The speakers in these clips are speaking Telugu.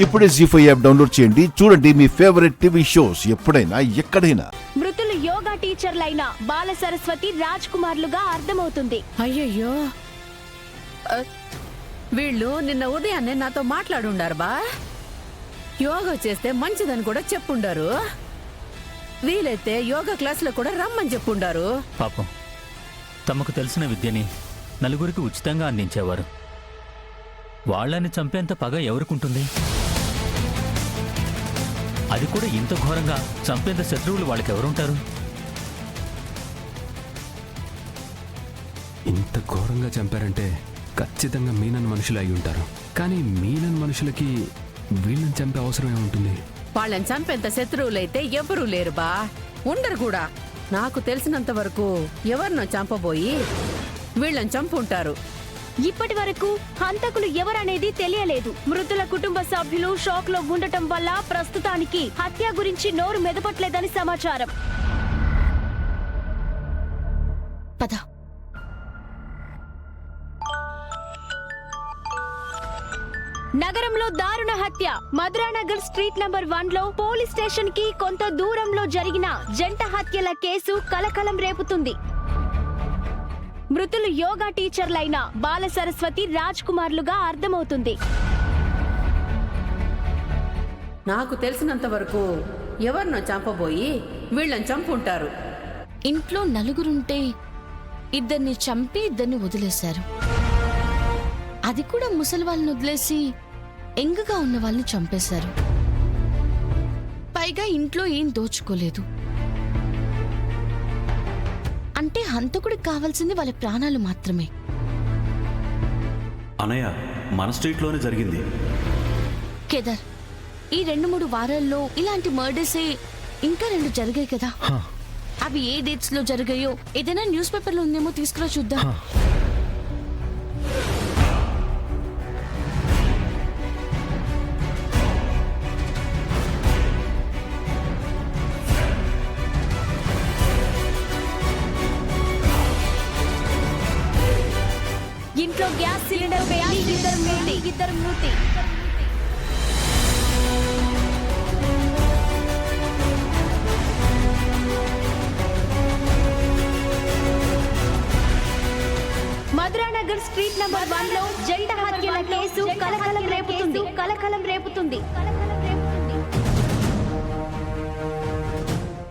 ఇప్పుడే జీ5 యాప్ డౌన్లోడ్ చేయండి. చూడండి మీ ఫేవరెట్ టీవీ షోస్ ఎప్పుడైనా ఎక్కడైనా. మృతులు యోగా టీచర్లైన బాల సరస్వతి రాజ్ కుమార్లుగా అర్థమవుతుంది. అయ్యయ్యో, వీళ్ళు నిన్న ఉదయాన్నే నాతో మాట్లాడుండారు బా. యోగా చేస్తే మంచిదని కూడా చెప్పుండారు. వీలైతే యోగా క్లాసులో కూడా రమ్మని చెప్పుండారు. పాపం, తమకు తెలిసిన విద్యని నలుగురికి ఉచితంగా అందించేవారు. వాళ్ళని చంపేంత పగ ఎవరికుంటుంది? అది కూడా ఇంత ఘోరంగా చంపేంత శత్రువులు వాళ్ళకెవరుంటారు? ఇంత ఘోరంగా చంపారంటే ఖచ్చితంగా మీనన్ మనుషులు అయి ఉంటారు. కానీ మీనన్ మనుషులకి వీళ్ళని చంపే అవసరం ఏముంటుంది? వాళ్ళని చంపేంత శత్రువులైతే ఎవరూ లేరు బా, ఉండరు కూడా. నాకు తెలిసినంత వరకు ఎవరినో చంపబోయి వీళ్ళని చంపుంటారు. ఇప్పటి వరకు హంతకులు ఎవరనేది తెలియలేదు. మృతుల కుటుంబ సభ్యులు షాక్ లో ఉండటం వల్ల ప్రస్తుతానికి హత్య గురించి నోరు మెదపట్లేదని సమాచారం. పద. నగరంలో దారుణ హత్య. మధురానగర్ స్ట్రీట్ నంబర్ 1 లో పోలీస్ స్టేషన్ కి కొంత దూరంలో జరిగిన జంట హత్యల కేసు కలకలం రేపుతుంది. మృతులు యోగా టీచర్లైన బాల సరస్వతి రాజ్ కుమార్లుగా అర్థమవుతుంది. నాకు తెలిసినంత వరకు ఎవరినో చంపబోయి వీళ్ళని చంపుంటారు. ఇంట్లో నలుగురుంటే ఇద్దరిని చంపి ఇద్దరిని వదిలేశారు. అది కూడా ముసలి వాళ్ళని వదిలేసి ఎంగుగా ఉన్న వాళ్ళని చంపేశారు. పైగా ఇంట్లో ఏం దోచుకోలేదు. అంటే హంతకుడికి కావాల్సింది వాళ్ళ ప్రాణాలు మాత్రమే. అనయ్య, మన స్ట్రీట్లోనే జరిగింది. కేదార్, ఈ 2-3 వారాల్లో ఇలాంటి మర్డర్సే ఇంకా 2 జరిగాయి కదా. అవి ఏ డేట్స్ లో జరిగాయో ఏదైనా న్యూస్ పేపర్లో ఉందేమో తీసుకురా చూద్దాం. ఇంట్లో గ్యాస్ సిలిండర్ పేలి ఇద్దరు మృతి. మధురానగర్ స్ట్రీట్ నంబర్ 1 లో జంట హత్యల కేసు కలకలం రేపుతుంది.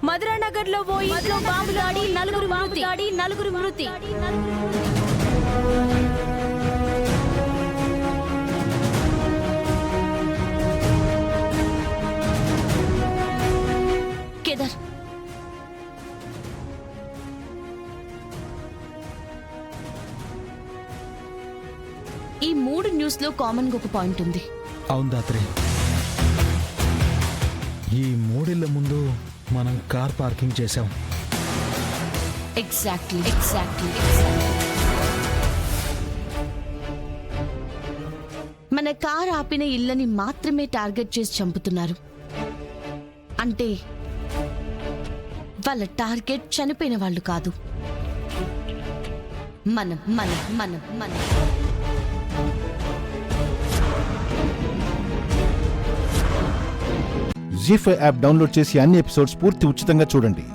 మధురానగర్ లో ఓ ఇంట్లో బాంబు దాడి, నలుగురు మృతి. కేదార్, ఈ 3 న్యూస్ లో కామన్ గా ఒక పాయింట్ ఉంది. అవును దాత్రి, ఈ 3 ఇళ్ల ముందు మనం కార్ పార్కింగ్ చేశాం. ఎగ్జాక్ట్లీ. మన కార్ ఆపిన ఇళ్ళని మాత్రమే టార్గెట్ చేసి చంపుతున్నారు. అంటే వాళ్ళ టార్గెట్ చనిపోయిన వాళ్ళు కాదు, మనం. జీ5 యాప్ డౌన్లోడ్ చేసి అన్ని ఎపిసోడ్స్ పూర్తి ఉచితంగా చూడండి.